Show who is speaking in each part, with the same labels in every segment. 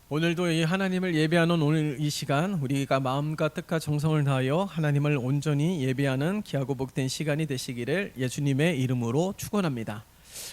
Speaker 1: 오늘도 이 하나님을 예배하는 오늘 이 시간, 우리가 마음과 뜻과 정성을 다하여 하나님을 온전히 예배하는 귀하고 복된 시간이 되시기를 예수님의 이름으로 축원합니다.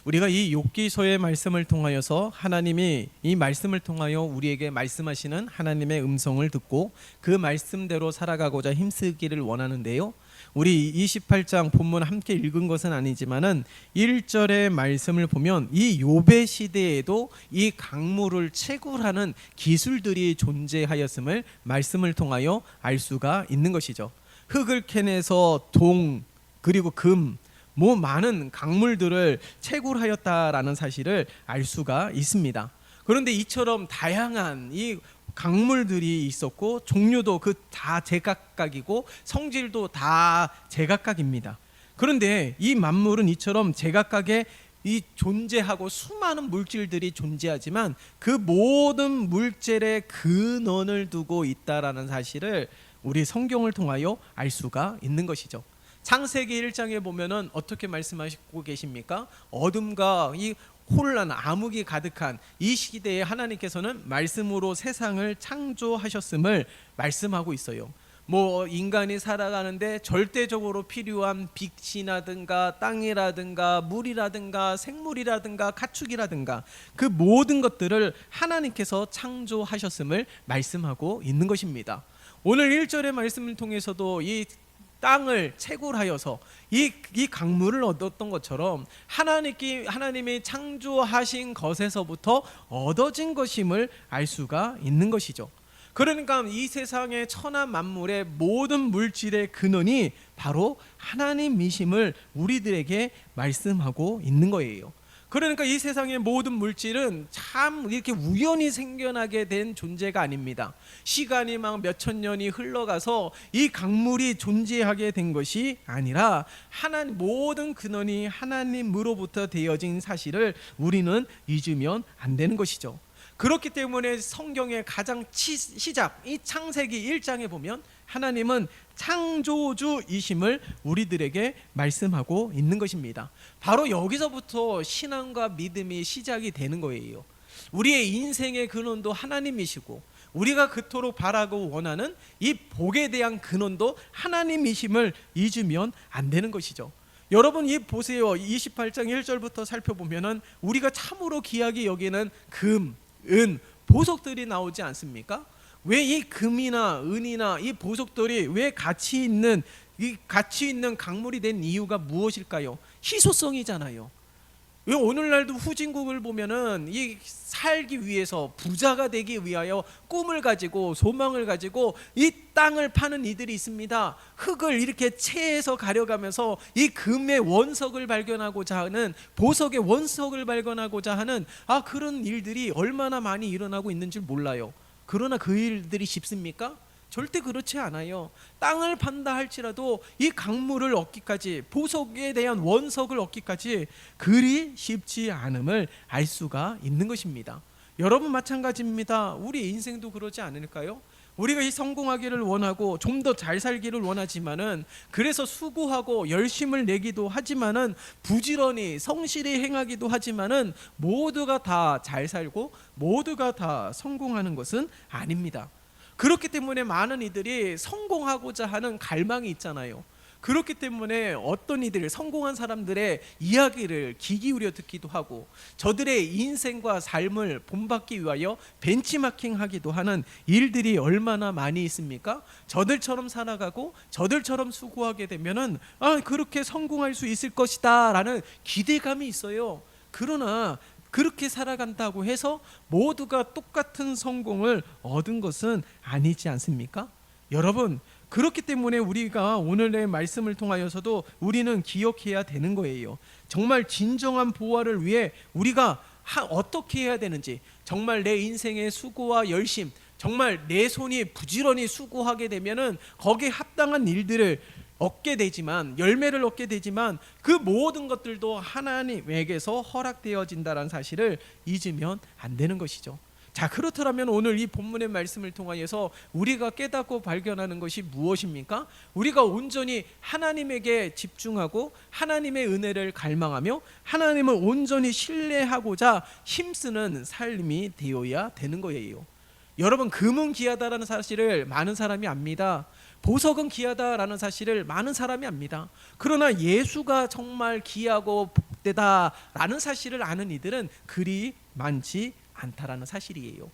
Speaker 1: 우리가 이 욥기서의 말씀을 통하여서 하나님이 이 말씀을 통하여 우리에게 말씀하시는 하나님의 음성을 듣고 그 말씀대로 살아가고자 힘쓰기를 원하는데요, 우리 28장 본문 함께 읽은 것은 아니지만은 1절의 말씀을 보면 이 욥의 시대에도 이 강물을 채굴하는 기술들이 존재하였음을 말씀을 통하여 알 수가 있는 것이죠. 흙을 캐내서 동 그리고 금, 많은 강물들을 채굴하였다라는 사실을 알 수가 있습니다. 그런데 이처럼 다양한 이 강물들이 있었고 종류도 그 다 제각각이고 성질도 다 제각각입니다. 그런데 이 만물은 이처럼 제각각의 이 존재하고 수많은 물질들이 존재하지만 그 모든 물질의 근원을 두고 있다라는 사실을 우리 성경을 통하여 알 수가 있는 것이죠. 창세기 1장에 보면은 어떻게 말씀하시고 계십니까? 어둠과 이 혼란, 암흑이 가득한 이 시대에 하나님께서는 말씀으로 세상을 창조하셨음을 말씀하고 있어요. 인간이 살아가는데 절대적으로 필요한 빛이라든가 땅이라든가 물이라든가 생물이라든가 가축이라든가 그 모든 것들을 하나님께서 창조하셨음을 말씀하고 있는 것입니다. 오늘 1절의 말씀을 통해서도 이 땅을 채굴하여서 이 강물을 얻었던 것처럼 하나님이 창조하신 것에서부터 얻어진 것임을 알 수가 있는 것이죠. 그러니까 이 세상의 천하 만물의 모든 물질의 근원이 바로 하나님이심을 우리들에게 말씀하고 있는 거예요. 그러니까 이 세상의 모든 물질은 참 이렇게 우연히 생겨나게 된 존재가 아닙니다. 시간이 막 몇천 년이 흘러가서 이 강물이 존재하게 된 것이 아니라 모든 근원이 하나님으로부터 되어진 사실을 우리는 잊으면 안 되는 것이죠. 그렇기 때문에 성경의 가장 시작 이 창세기 1장에 보면 하나님은 창조주이심을 우리들에게 말씀하고 있는 것입니다. 바로 여기서부터 신앙과 믿음이 시작이 되는 거예요. 우리의 인생의 근원도 하나님이시고 우리가 그토록 바라고 원하는 이 복에 대한 근원도 하나님이심을 잊으면 안 되는 것이죠. 여러분 보세요. 28장 1절부터 살펴보면은 우리가 참으로 귀하게 여기는 금, 은, 보석들이 나오지 않습니까? 왜 이 금이나 은이나 이 보석들이 왜 가치 있는 강물이 된 이유가 무엇일까요? 희소성이잖아요. 왜 오늘날도 후진국을 보면은 이 살기 위해서 부자가 되기 위하여 꿈을 가지고 소망을 가지고 이 땅을 파는 이들이 있습니다. 흙을 이렇게 채해서 가려가면서 이 금의 원석을 발견하고자 하는 보석의 원석을 발견하고자 하는 그런 일들이 얼마나 많이 일어나고 있는 줄 몰라요. 그러나 그 일들이 쉽습니까? 절대 그렇지 않아요. 땅을 판다 할지라도 이 강물을 얻기까지, 보석에 대한 원석을 얻기까지 그리 쉽지 않음을 알 수가 있는 것입니다. 여러분 마찬가지입니다. 우리 인생도 그러지 않을까요? 우리가 이 성공하기를 원하고 좀 더 잘 살기를 원하지만은 그래서 수고하고 열심을 내기도 하지만은 부지런히 성실히 행하기도 하지만은 모두가 다 잘 살고 모두가 다 성공하는 것은 아닙니다. 그렇기 때문에 많은 이들이 성공하고자 하는 갈망이 있잖아요. 그렇기 때문에 어떤 이들 성공한 사람들의 이야기를 귀 기울여 듣기도 하고 저들의 인생과 삶을 본받기 위하여 벤치마킹하기도 하는 일들이 얼마나 많이 있습니까? 저들처럼 살아가고 저들처럼 수고하게 되면은 그렇게 성공할 수 있을 것이다 라는 기대감이 있어요. 그러나 그렇게 살아간다고 해서 모두가 똑같은 성공을 얻은 것은 아니지 않습니까? 여러분, 그렇기 때문에 우리가 오늘의 말씀을 통하여서도 우리는 기억해야 되는 거예요. 정말 진정한 보화를 위해 우리가 어떻게 해야 되는지, 정말 내 인생의 수고와 열심, 정말 내 손이 부지런히 수고하게 되면은 거기에 합당한 일들을 얻게 되지만, 열매를 얻게 되지만 그 모든 것들도 하나님에게서 허락되어진다는 사실을 잊으면 안 되는 것이죠. 자, 그렇다면 오늘 이 본문의 말씀을 통하여서 우리가 깨닫고 발견하는 것이 무엇입니까? 우리가 온전히 하나님에게 집중하고 하나님의 은혜를 갈망하며 하나님을 온전히 신뢰하고자 힘쓰는 삶이 되어야 되는 거예요. 여러분, 금은 귀하다라는 사실을 많은 사람이 압니다. 보석은 귀하다라는 사실을 많은 사람이 압니다. 그러나 예수가 정말 귀하고 복되다라는 사실을 아는 이들은 그리 많지 않다라는 사실이에요.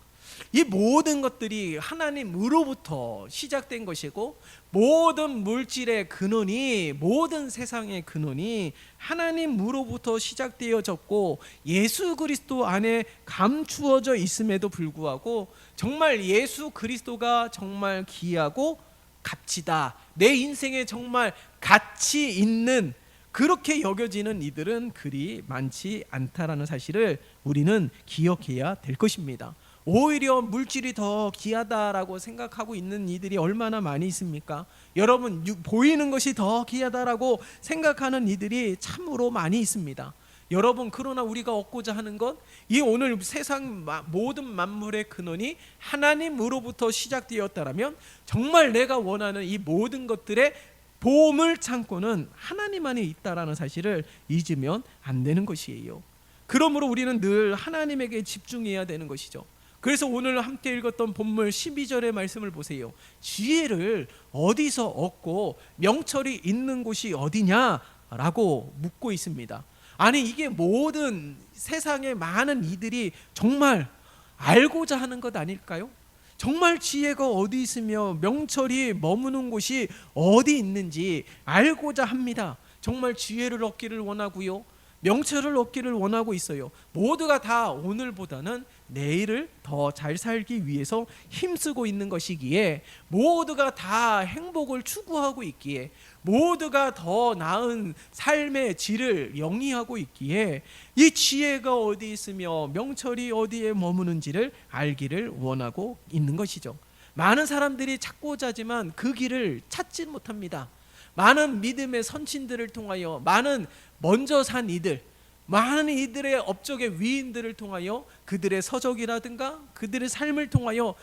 Speaker 1: 이 모든 것들이 하나님으로부터 시작된 것이고, 모든 물질의 근원이, 모든 세상의 근원이 하나님으로부터 시작되어졌고 예수 그리스도 안에 감추어져 있음에도 불구하고 정말 예수 그리스도가 정말 귀하고 값지다, 내 인생에 정말 가치 있는, 그렇게 여겨지는 이들은 그리 많지 않다라는 사실을 우리는 기억해야 될 것입니다. 오히려 물질이 더 귀하다라고 생각하고 있는 이들이 얼마나 많이 있습니까? 여러분, 보이는 것이 더 귀하다라고 생각하는 이들이 참으로 많이 있습니다. 여러분, 그러나 우리가 얻고자 하는 것, 이 오늘 세상 모든 만물의 근원이 하나님으로부터 시작되었다라면 정말 내가 원하는 이 모든 것들의 보물 창고는 하나님 안에 있다라는 사실을 잊으면 안 되는 것이에요. 그러므로 우리는 늘 하나님에게 집중해야 되는 것이죠. 그래서 오늘 함께 읽었던 본문 12절의 말씀을 보세요. 지혜를 어디서 얻고 명철이 있는 곳이 어디냐라고 묻고 있습니다. 아니, 이게 모든 세상의 많은 이들이 정말 알고자 하는 것 아닐까요? 정말 지혜가 어디 있으며 명철이 머무는 곳이 어디 있는지 알고자 합니다. 정말 지혜를 얻기를 원하고요, 명철을 얻기를 원하고 있어요. 모두가 다 오늘보다는 내일을 더 잘 살기 위해서 힘쓰고 있는 것이기에, 모두가 다 행복을 추구하고 있기에, 모두가 더 나은 삶의 질을 영위하고 있기에 이 지혜가 어디 있으며 명철이 어디에 머무는지를 알기를 원하고 있는 것이죠. 많은 사람들이 찾고자 하지만 그 길을 찾지 못합니다. 많은 믿음의 선친들을 통하여, 많은 먼저 산 이들, 많은 이들의 업적의 위인들을 통하여 그들의 서적이라든가 그들의 삶을 통하여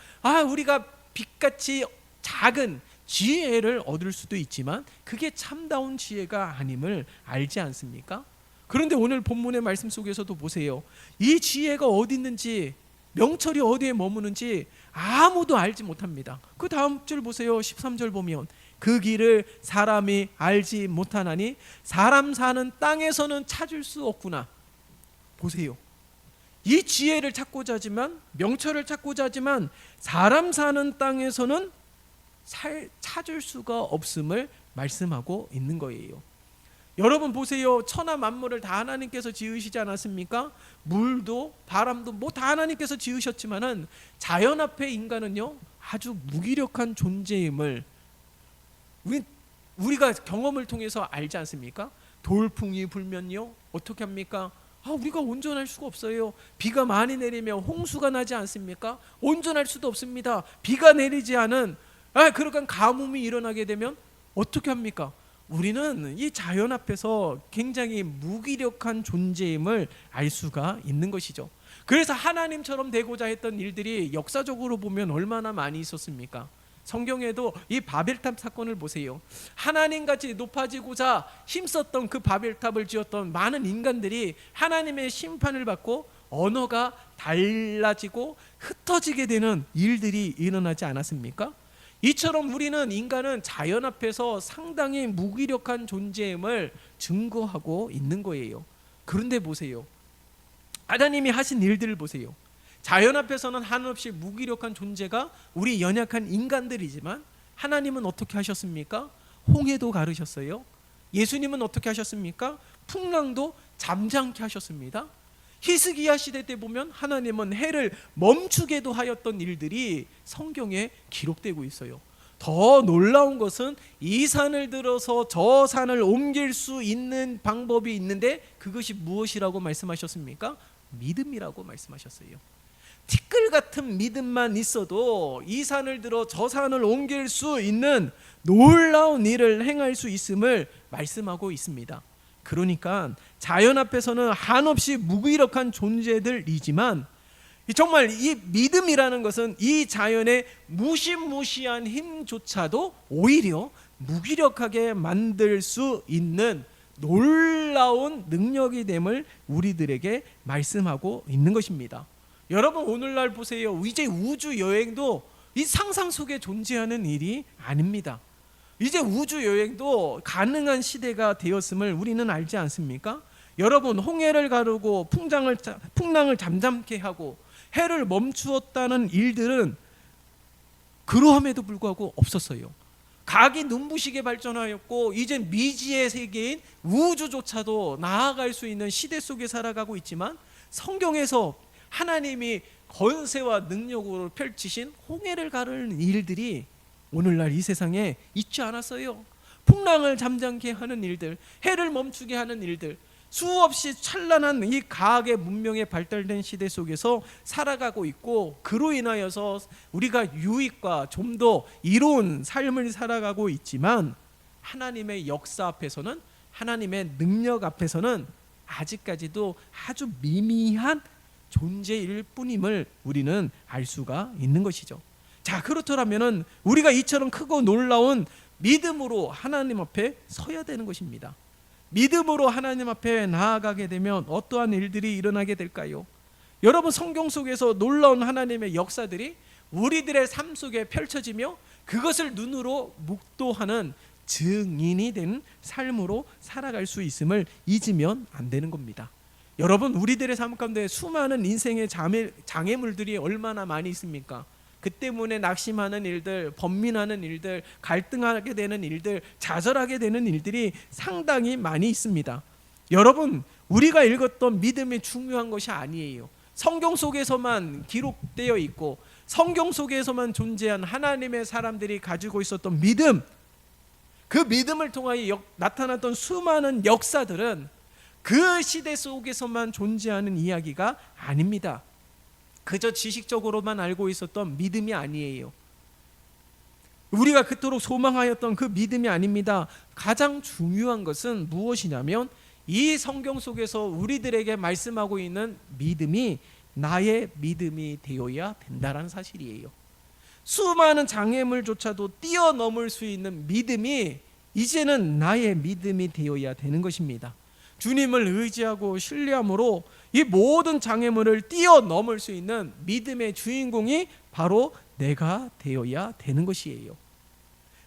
Speaker 1: 우리가 빛같이 작은 지혜를 얻을 수도 있지만 그게 참다운 지혜가 아님을 알지 않습니까? 그런데 오늘 본문의 말씀 속에서도 보세요. 이 지혜가 어디 있는지, 명철이 어디에 머무는지 아무도 알지 못합니다. 그 다음 줄 보세요. 13절 보면 그 길을 사람이 알지 못하나니 사람 사는 땅에서는 찾을 수 없구나. 보세요. 이 지혜를 찾고자 하지만, 명철을 찾고자 하지만 사람 사는 땅에서는 찾을 수가 없음을 말씀하고 있는 거예요. 여러분 보세요. 천하 만물을 다 하나님께서 지으시지 않았습니까? 물도 바람도 다 하나님께서 지으셨지만은 자연 앞에 인간은요 아주 무기력한 존재임을 우리가 경험을 통해서 알지 않습니까? 돌풍이 불면요 어떻게 합니까? 우리가 온전할 수가 없어요. 비가 많이 내리면 홍수가 나지 않습니까? 온전할 수도 없습니다. 비가 내리지 않은 그러니까 가뭄이 일어나게 되면 어떻게 합니까? 우리는 이 자연 앞에서 굉장히 무기력한 존재임을 알 수가 있는 것이죠. 그래서 하나님처럼 되고자 했던 일들이 역사적으로 보면 얼마나 많이 있었습니까? 성경에도 이 바벨탑 사건을 보세요. 하나님같이 높아지고자 힘썼던 그 바벨탑을 지었던 많은 인간들이 하나님의 심판을 받고 언어가 달라지고 흩어지게 되는 일들이 일어나지 않았습니까? 이처럼 우리는, 인간은 자연 앞에서 상당히 무기력한 존재임을 증거하고 있는 거예요. 그런데 보세요. 하나님이 하신 일들을 보세요. 자연 앞에서는 한없이 무기력한 존재가 우리 연약한 인간들이지만 하나님은 어떻게 하셨습니까? 홍해도 가르셨어요. 예수님은 어떻게 하셨습니까? 풍랑도 잠잠케 하셨습니다. 히스기야 시대 때 보면 하나님은 해를 멈추게도 하였던 일들이 성경에 기록되고 있어요. 더 놀라운 것은 이 산을 들어서 저 산을 옮길 수 있는 방법이 있는데 그것이 무엇이라고 말씀하셨습니까? 믿음이라고 말씀하셨어요. 티끌 같은 믿음만 있어도 이 산을 들어 저 산을 옮길 수 있는 놀라운 일을 행할 수 있음을 말씀하고 있습니다. 그러니까 자연 앞에서는 한없이 무기력한 존재들이지만 정말 이 믿음이라는 것은 이 자연의 무시무시한 힘조차도 오히려 무기력하게 만들 수 있는 놀라운 능력이 됨을 우리들에게 말씀하고 있는 것입니다. 여러분, 오늘날 보세요. 이제 우주 여행도 이 상상 속에 존재하는 일이 아닙니다. 이제 우주 여행도 가능한 시대가 되었음을 우리는 알지 않습니까? 여러분, 홍해를 가르고 풍랑을 잠잠케 하고 해를 멈추었다는 일들은 그러함에도 불구하고 없었어요. 과학이 눈부시게 발전하였고 이제 미지의 세계인 우주조차도 나아갈 수 있는 시대 속에 살아가고 있지만, 성경에서 하나님이 권세와 능력으로 펼치신 홍해를 가르는 일들이 오늘날 이 세상에 있지 않았어요. 풍랑을 잠잠케 하는 일들, 해를 멈추게 하는 일들, 수없이 찬란한 이 과학의 문명에 발달된 시대 속에서 살아가고 있고, 그로 인하여서 우리가 유익과 좀 더 이로운 삶을 살아가고 있지만, 하나님의 역사 앞에서는, 하나님의 능력 앞에서는 아직까지도 아주 미미한 존재일 뿐임을 우리는 알 수가 있는 것이죠. 자, 그렇더라면 우리가 이처럼 크고 놀라운 믿음으로 하나님 앞에 서야 되는 것입니다. 믿음으로 하나님 앞에 나아가게 되면 어떠한 일들이 일어나게 될까요? 여러분, 성경 속에서 놀라운 하나님의 역사들이 우리들의 삶 속에 펼쳐지며 그것을 눈으로 묵도하는 증인이 된 삶으로 살아갈 수 있음을 잊으면 안 되는 겁니다. 여러분, 우리들의 삶 가운데 수많은 인생의 장애물들이 얼마나 많이 있습니까? 그 때문에 낙심하는 일들, 번민하는 일들, 갈등하게 되는 일들, 좌절하게 되는 일들이 상당히 많이 있습니다. 여러분, 우리가 읽었던 믿음이 중요한 것이 아니에요. 성경 속에서만 기록되어 있고 성경 속에서만 존재한 하나님의 사람들이 가지고 있었던 믿음, 그 믿음을 통하여 나타났던 수많은 역사들은 그 시대 속에서만 존재하는 이야기가 아닙니다. 그저 지식적으로만 알고 있었던 믿음이 아니에요. 우리가 그토록 소망하였던 그 믿음이 아닙니다. 가장 중요한 것은 무엇이냐면, 이 성경 속에서 우리들에게 말씀하고 있는 믿음이 나의 믿음이 되어야 된다는 사실이에요. 수많은 장애물조차도 뛰어넘을 수 있는 믿음이 이제는 나의 믿음이 되어야 되는 것입니다. 주님을 의지하고 신뢰함으로 이 모든 장애물을 뛰어넘을 수 있는 믿음의 주인공이 바로 내가 되어야 되는 것이에요.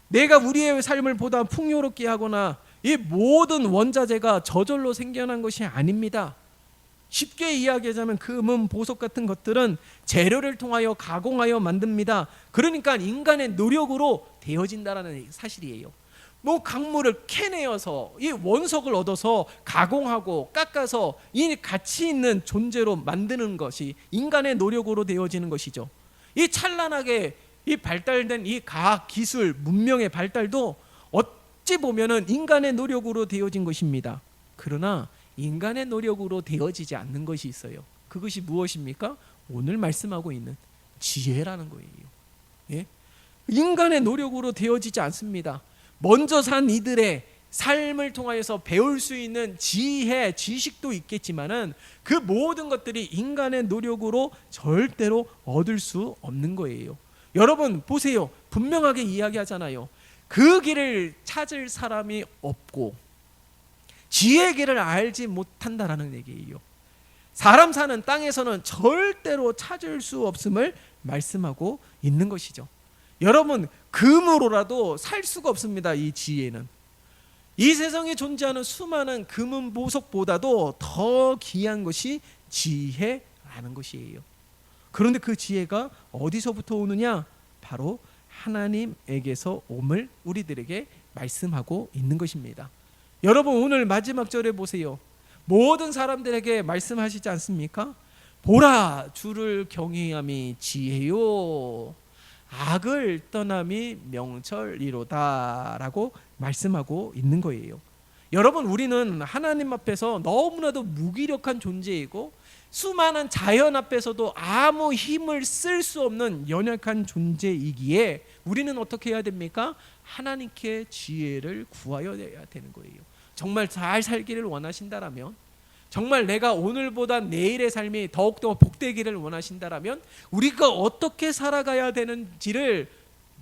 Speaker 1: 내가 우리의 삶을 보다 풍요롭게 하거나 이 모든 원자재가 저절로 생겨난 것이 아닙니다. 쉽게 이야기하자면 금은 보석 같은 것들은 재료를 통하여 가공하여 만듭니다. 그러니까 인간의 노력으로 되어진다는 사실이에요. 뭐 강물을 캐내어서 이 원석을 얻어서 가공하고 깎아서 이 가치 있는 존재로 만드는 것이 인간의 노력으로 되어지는 것이죠. 이 찬란하게 이 발달된 이 과학 기술 문명의 발달도 어찌 보면은 인간의 노력으로 되어진 것입니다. 그러나 인간의 노력으로 되어지지 않는 것이 있어요. 그것이 무엇입니까? 오늘 말씀하고 있는 지혜라는 거예요. 예? 인간의 노력으로 되어지지 않습니다. 먼저 산 이들의 삶을 통하여서 배울 수 있는 지혜, 지식도 있겠지만은 그 모든 것들이 인간의 노력으로 절대로 얻을 수 없는 거예요. 여러분 보세요. 분명하게 이야기하잖아요. 그 길을 찾을 사람이 없고 지혜의 길을 알지 못한다라는 얘기예요. 사람 사는 땅에서는 절대로 찾을 수 없음을 말씀하고 있는 것이죠. 여러분, 금으로라도 살 수가 없습니다. 이 지혜는 이 세상에 존재하는 수많은 금은 보석보다도 더 귀한 것이 지혜라는 것이에요. 그런데 그 지혜가 어디서부터 오느냐? 바로 하나님에게서 옴을 우리들에게 말씀하고 있는 것입니다. 여러분, 오늘 마지막 절에 보세요. 모든 사람들에게 말씀하시지 않습니까? 보라, 주를 경외함이 지혜요, 악을 떠남이 명철이로다 라고 말씀하고 있는 거예요. 여러분, 우리는 하나님 앞에서 너무나도 무기력한 존재이고 수많은 자연 앞에서도 아무 힘을 쓸 수 없는 연약한 존재이기에 우리는 어떻게 해야 됩니까? 하나님께 지혜를 구하여야 되는 거예요. 정말 잘 살기를 원하신다라면, 정말 내가 오늘보다 내일의 삶이 더욱더 복되기를 원하신다라면 우리가 어떻게 살아가야 되는지를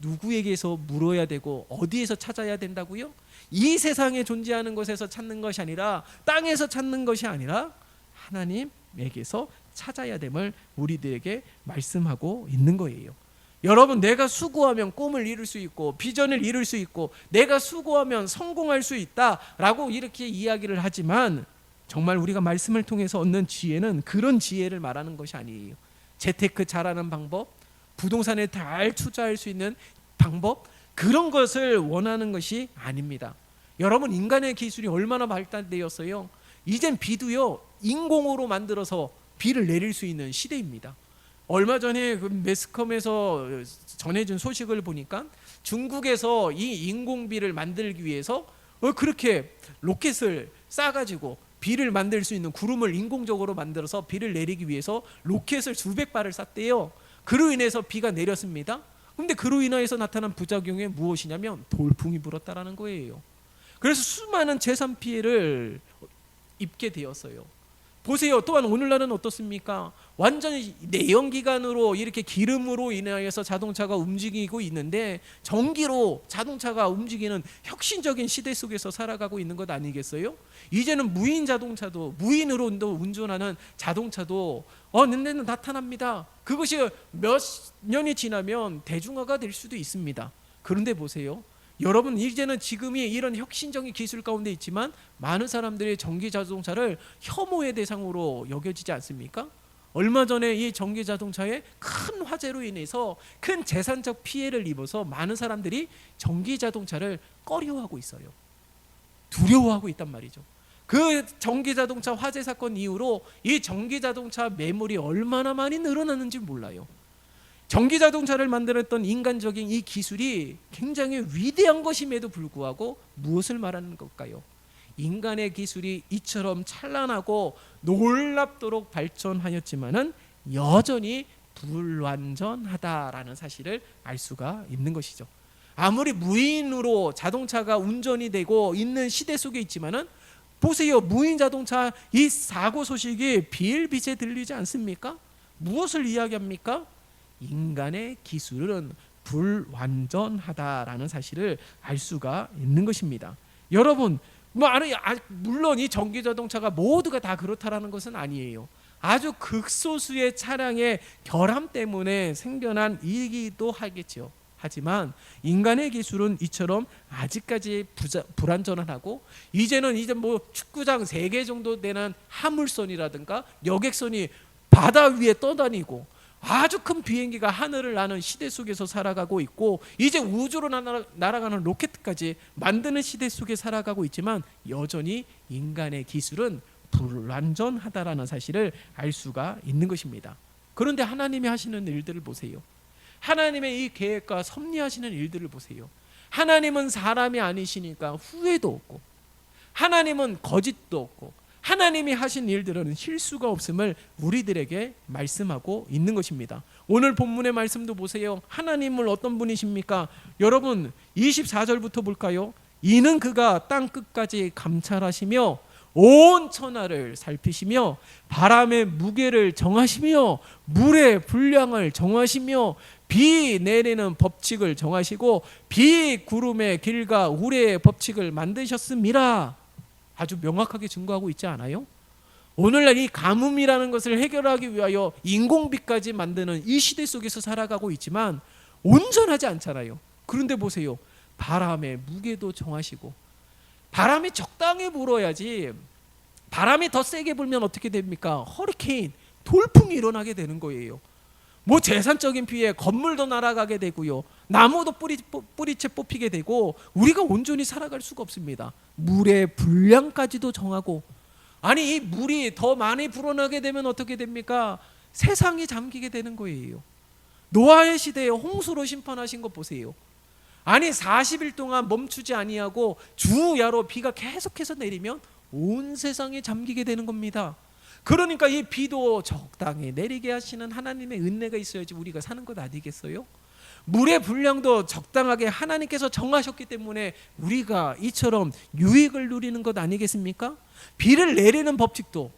Speaker 1: 누구에게서 물어야 되고 어디에서 찾아야 된다고요? 이 세상에 존재하는 것에서 찾는 것이 아니라, 땅에서 찾는 것이 아니라 하나님에게서 찾아야 됨을 우리들에게 말씀하고 있는 거예요. 여러분, 내가 수고하면 꿈을 이룰 수 있고 비전을 이룰 수 있고 내가 수고하면 성공할 수 있다라고 이렇게 이야기를 하지만, 정말 우리가 말씀을 통해서 얻는 지혜는 그런 지혜를 말하는 것이 아니에요. 재테크 잘하는 방법, 부동산에 잘 투자할 수 있는 방법, 그런 것을 원하는 것이 아닙니다. 여러분, 인간의 기술이 얼마나 발달되었어요. 이젠 비도요 인공으로 만들어서 비를 내릴 수 있는 시대입니다. 얼마 전에 그 매스컴에서 전해준 소식을 보니까 중국에서 이 인공비를 만들기 위해서 그렇게 로켓을 쏴가지고 비를 만들 수 있는 구름을 인공적으로 만들어서 비를 내리기 위해서 로켓을 수백 발을 쐈대요. 그로 인해서 비가 내렸습니다. 그런데 그로 인해서 나타난 부작용이 무엇이냐면 돌풍이 불었다라는 거예요. 그래서 수많은 재산 피해를 입게 되었어요. 보세요. 또한 오늘날은 어떻습니까? 완전히 내연기관으로 이렇게 기름으로 인하여서 자동차가 움직이고 있는데, 전기로 자동차가 움직이는 혁신적인 시대 속에서 살아가고 있는 것 아니겠어요? 이제는 무인 자동차도, 무인으로 운전하는 자동차도 눈에는 나타납니다. 그것이 몇 년이 지나면 대중화가 될 수도 있습니다. 그런데 보세요. 여러분, 이제는 지금이 이런 혁신적인 기술 가운데 있지만 많은 사람들이 전기 자동차를 혐오의 대상으로 여겨지지 않습니까? 얼마 전에 이 전기 자동차의 큰 화재로 인해서 큰 재산적 피해를 입어서 많은 사람들이 전기 자동차를 꺼려하고 있어요. 두려워하고 있단 말이죠. 그 전기 자동차 화재 사건 이후로 이 전기 자동차 매물이 얼마나 많이 늘어났는지 몰라요. 전기 자동차를 만들었던 인간적인 이 기술이 굉장히 위대한 것임에도 불구하고 무엇을 말하는 걸까요? 인간의 기술이 이처럼 찬란하고 놀랍도록 발전하였지만은 여전히 불완전하다라는 사실을 알 수가 있는 것이죠. 아무리 무인으로 자동차가 운전이 되고 있는 시대 속에 있지만은 보세요. 무인 자동차 이 사고 소식이 비일비재 들리지 않습니까? 무엇을 이야기합니까? 인간의 기술은 불완전하다라는 사실을 알 수가 있는 것입니다. 여러분, 물론 이 전기 자동차가 모두가 다 그렇다라는 것은 아니에요. 아주 극소수의 차량의 결함 때문에 생겨난 일이기도 하겠죠. 하지만 인간의 기술은 이처럼 아직까지 불완전하고, 이제는 뭐 축구장 3개 정도 되는 화물선이라든가 여객선이 바다 위에 떠다니고 아주 큰 비행기가 하늘을 나는 시대 속에서 살아가고 있고, 이제 우주로 날아가는 로켓까지 만드는 시대 속에 살아가고 있지만 여전히 인간의 기술은 불완전하다라는 사실을 알 수가 있는 것입니다. 그런데 하나님이 하시는 일들을 보세요. 하나님의 이 계획과 섭리하시는 일들을 보세요. 하나님은 사람이 아니시니까 후회도 없고, 하나님은 거짓도 없고, 하나님이 하신 일들은 실수가 없음을 우리들에게 말씀하고 있는 것입니다. 오늘 본문의 말씀도 보세요. 하나님은 어떤 분이십니까? 여러분, 24절부터 볼까요? 이는 그가 땅 끝까지 감찰하시며 온 천하를 살피시며 바람의 무게를 정하시며 물의 분량을 정하시며 비 내리는 법칙을 정하시고 비 구름의 길과 우레의 법칙을 만드셨습니다. 아주 명확하게 증거하고 있지 않아요? 오늘날 이 가뭄이라는 것을 해결하기 위하여 인공비까지 만드는 이 시대 속에서 살아가고 있지만 온전하지 않잖아요. 그런데 보세요. 바람의 무게도 정하시고, 바람이 적당히 불어야지, 바람이 더 세게 불면 어떻게 됩니까? 허리케인, 돌풍이 일어나게 되는 거예요. 뭐 재산적인 피해, 건물도 날아가게 되고요, 나무도 뿌리채 뽑히게 되고, 우리가 온전히 살아갈 수가 없습니다. 물의 분량까지도 정하고, 아니 이 물이 더 많이 불어나게 되면 어떻게 됩니까? 세상이 잠기게 되는 거예요. 노아의 시대에 홍수로 심판하신 거 보세요. 아니 40일 동안 멈추지 아니하고 주야로 비가 계속해서 내리면 온 세상이 잠기게 되는 겁니다. 그러니까 이 비도 적당히 내리게 하시는 하나님의 은혜가 있어야지 우리가 사는 것 아니겠어요? 물의 분량도 적당하게 하나님께서 정하셨기 때문에 우리가 이처럼 유익을 누리는 것 아니겠습니까? 비를 내리는 법칙도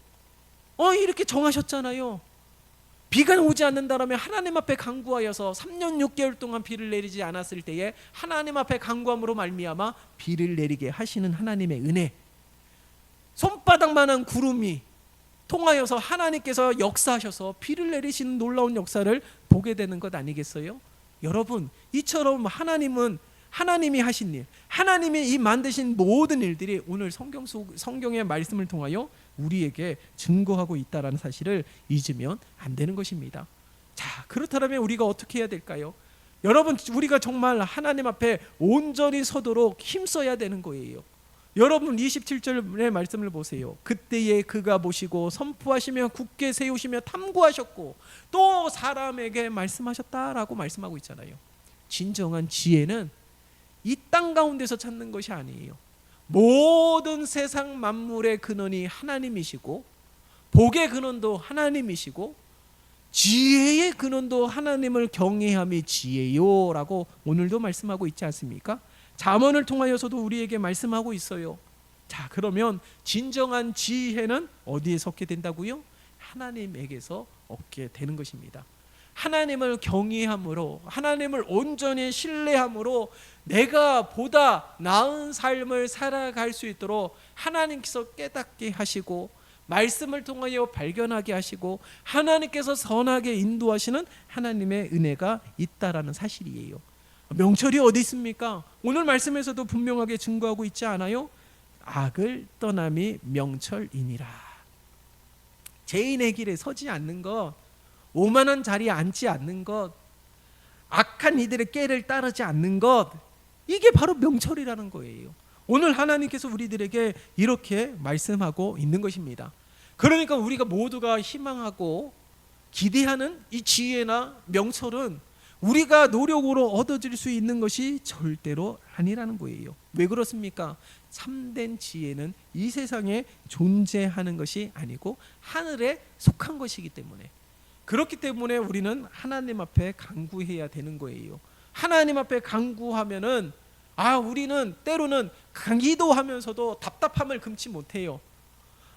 Speaker 1: 이렇게 정하셨잖아요. 비가 오지 않는다라면 하나님 앞에 간구하여서 3년 6개월 동안 비를 내리지 않았을 때에 하나님 앞에 간구함으로 말미암아 비를 내리게 하시는 하나님의 은혜, 손바닥만한 구름이 통하여서 하나님께서 역사하셔서 비를 내리시는 놀라운 역사를 보게 되는 것 아니겠어요? 여러분, 이처럼 하나님이 하신 일, 하나님이 이 만드신 모든 일들이 오늘 성경의 말씀을 통하여 우리에게 증거하고 있다는 사실을 잊으면 안 되는 것입니다. 자, 그렇다면 우리가 어떻게 해야 될까요? 여러분, 우리가 정말 하나님 앞에 온전히 서도록 힘써야 되는 거예요. 여러분 27절의 말씀을 보세요. 그때에 그가 보시고 선포하시며 굳게 세우시며 탐구하셨고 또 사람에게 말씀하셨다라고 말씀하고 있잖아요. 진정한 지혜는 이 땅 가운데서 찾는 것이 아니에요. 모든 세상 만물의 근원이 하나님이시고 복의 근원도 하나님이시고 지혜의 근원도 하나님을 경외함이 지혜요 라고 오늘도 말씀하고 있지 않습니까? 잠언을 통하여서도 우리에게 말씀하고 있어요. 자, 그러면 진정한 지혜는 어디에 섞게 된다고요? 하나님에게서 얻게 되는 것입니다. 하나님을 경외함으로, 하나님을 온전히 신뢰함으로 내가 보다 나은 삶을 살아갈 수 있도록 하나님께서 깨닫게 하시고 말씀을 통하여 발견하게 하시고 하나님께서 선하게 인도하시는 하나님의 은혜가 있다라는 사실이에요. 명철이 어디 있습니까? 오늘 말씀에서도 분명하게 증거하고 있지 않아요? 악을 떠남이 명철이니라. 죄인의 길에 서지 않는 것, 오만한 자리에 앉지 않는 것, 악한 이들의 꾀를 따르지 않는 것, 이게 바로 명철이라는 거예요. 오늘 하나님께서 우리들에게 이렇게 말씀하고 있는 것입니다. 그러니까 우리가 모두가 희망하고 기대하는 이 지혜나 명철은 우리가 노력으로 얻어질 수 있는 것이 절대로 아니라는 거예요. 왜 그렇습니까? 참된 지혜는 이 세상에 존재하는 것이 아니고 하늘에 속한 것이기 때문에, 그렇기 때문에 우리는 하나님 앞에 간구해야 되는 거예요. 하나님 앞에 간구하면은 우리는 때로는 기도하면서도 답답함을 금치 못해요.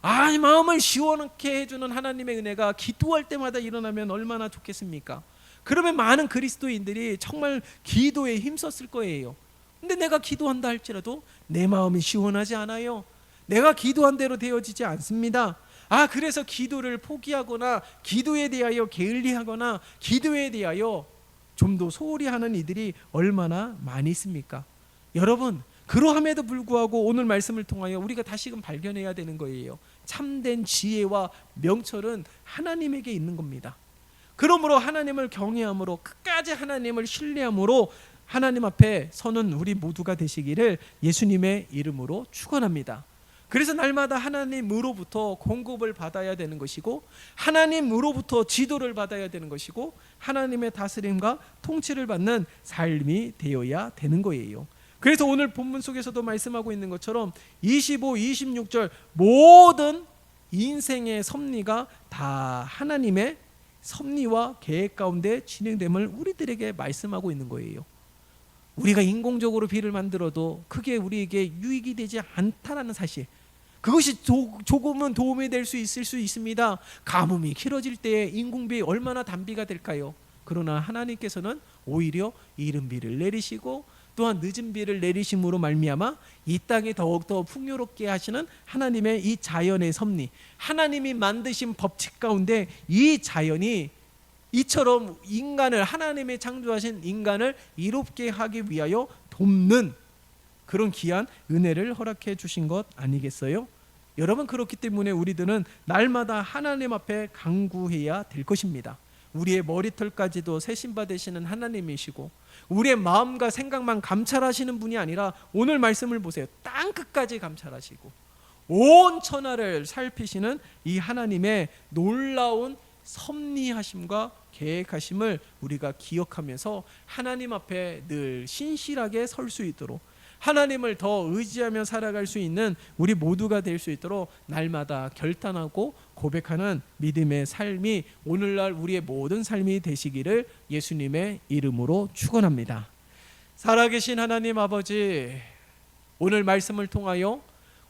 Speaker 1: 마음을 시원하게 해주는 하나님의 은혜가 기도할 때마다 일어나면 얼마나 좋겠습니까? 그러면 많은 그리스도인들이 정말 기도에 힘썼을 거예요. 근데 내가 기도한다 할지라도 내 마음이 시원하지 않아요. 내가 기도한 대로 되어지지 않습니다. 그래서 기도를 포기하거나 기도에 대하여 게을리하거나 기도에 대하여 좀 더 소홀히 하는 이들이 얼마나 많이 있습니까? 여러분, 그러함에도 불구하고 오늘 말씀을 통하여 우리가 다시금 발견해야 되는 거예요. 참된 지혜와 명철은 하나님에게 있는 겁니다. 그러므로 하나님을 경외함으로 끝까지 하나님을 신뢰함으로 하나님 앞에 서는 우리 모두가 되시기를 예수님의 이름으로 축원합니다. 그래서 날마다 하나님으로부터 공급을 받아야 되는 것이고 하나님으로부터 지도를 받아야 되는 것이고 하나님의 다스림과 통치를 받는 삶이 되어야 되는 거예요. 그래서 오늘 본문 속에서도 말씀하고 있는 것처럼 25, 26절 모든 인생의 섭리가 다 하나님의 섭리와 계획 가운데 진행됨을 우리들에게 말씀하고 있는 거예요. 우리가 인공적으로 비를 만들어도 크게 우리에게 유익이 되지 않다라는 사실, 그것이 조금은 도움이 될 수 있습니다. 가뭄이 길어질 때에 인공비 얼마나 단비가 될까요? 그러나 하나님께서는 오히려 이른 비를 내리시고 또한 늦은 비를 내리심으로 말미암아 이 땅이 더욱더 풍요롭게 하시는 하나님의 이 자연의 섭리, 하나님이 만드신 법칙 가운데 이 자연이 이처럼 인간을, 하나님의 창조하신 인간을 이롭게 하기 위하여 돕는 그런 귀한 은혜를 허락해 주신 것 아니겠어요? 여러분, 그렇기 때문에 우리들은 날마다 하나님 앞에 간구해야 될 것입니다. 우리의 머리털까지도 세심받으시는 하나님이시고 우리의 마음과 생각만 감찰하시는 분이 아니라 오늘 말씀을 보세요. 땅 끝까지 감찰하시고 온 천하를 살피시는 이 하나님의 놀라운 섭리하심과 계획하심을 우리가 기억하면서 하나님 앞에 늘 신실하게 설 수 있도록, 하나님을 더 의지하며 살아갈 수 있는 우리 모두가 될 수 있도록 날마다 결단하고 고백하는 믿음의 삶이 오늘날 우리의 모든 삶이 되시기를 예수님의 이름으로 축원합니다. 살아계신 하나님 아버지, 오늘 말씀을 통하여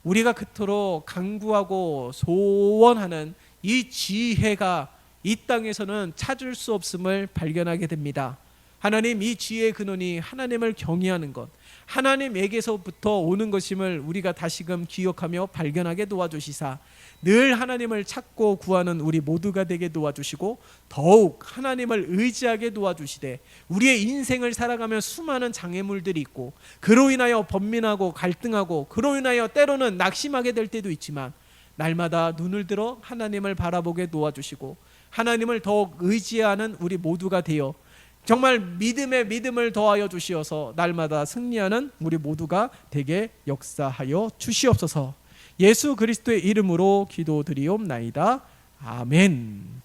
Speaker 1: 우리가 그토록 간구하고 소원하는 이 지혜가 이 땅에서는 찾을 수 없음을 발견하게 됩니다. 하나님, 이 지혜의 근원이 하나님을 경외하는 것, 하나님에게서부터 오는 것임을 우리가 다시금 기억하며 발견하게 도와주시사 늘 하나님을 찾고 구하는 우리 모두가 되게 도와주시고 더욱 하나님을 의지하게 도와주시되 우리의 인생을 살아가며 수많은 장애물들이 있고 그로 인하여 번민하고 갈등하고 그로 인하여 때로는 낙심하게 될 때도 있지만 날마다 눈을 들어 하나님을 바라보게 도와주시고 하나님을 더욱 의지하는 우리 모두가 되어 정말 믿음에 믿음을 더하여 주시어서 날마다 승리하는 우리 모두가 되게 역사하여 주시옵소서. 예수 그리스도의 이름으로 기도드리옵나이다. 아멘.